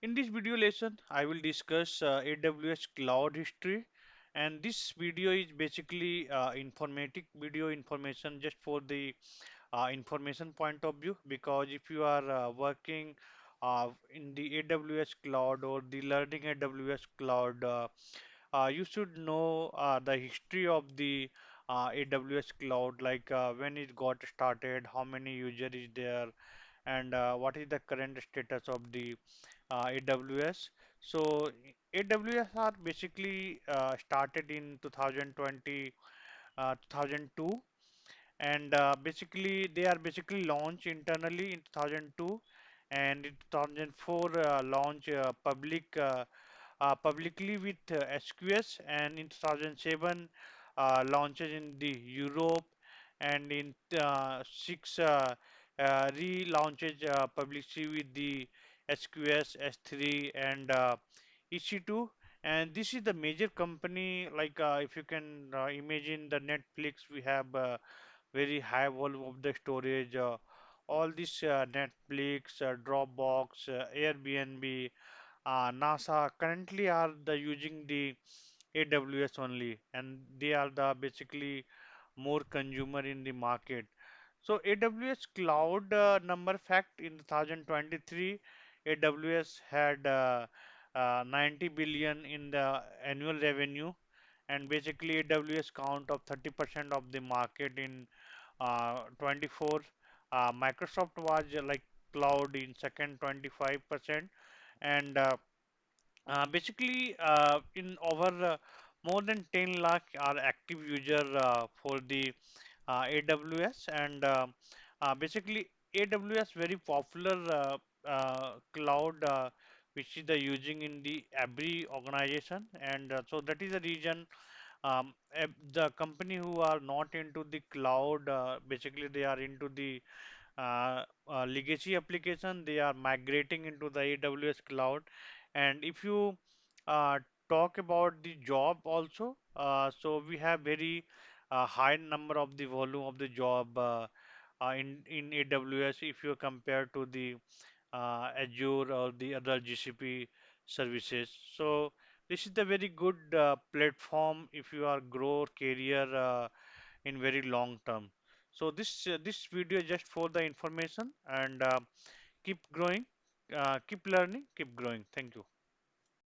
In this video lesson, I will discuss AWS Cloud history, and this video is basically informative video information just for the information point of view. Because if you are working in the AWS Cloud or the learning AWS Cloud, you should know the history of the AWS Cloud, like when it got started, how many user is there, and what is the current status of the AWS. So AWS are basically started in 2020, 2002, and basically they are basically launched internally in 2002, and in 2004 launch publicly with SQS, and in 2007 launches in the Europe, and in 6 relaunches publicly with the SQS, S3, and EC2. And this is the major company, like if you can imagine the Netflix, we have very high volume of the storage. All this Netflix, Dropbox, Airbnb, NASA currently are the using the AWS only, and they are the basically more consumer in the market. So AWS Cloud number fact in 2023, AWS had 90 billion in the annual revenue, and basically AWS count of 30% of the market in 24. Microsoft was like cloud in second 25%, and basically, in over more than 10 lakh are active user for the AWS, and basically AWS very popular cloud which is the using in the every organization, and so that is the reason the company who are not into the cloud, basically they are into the legacy application, they are migrating into the AWS cloud. And if you uh, talk about the job also, so we have very high number of the volume of the job in AWS if you compare to the Azure or the other GCP services. So this is the very good platform if you are grow career in very long term. So this video is just for the information, and keep growing, keep learning, keep growing. Thank you.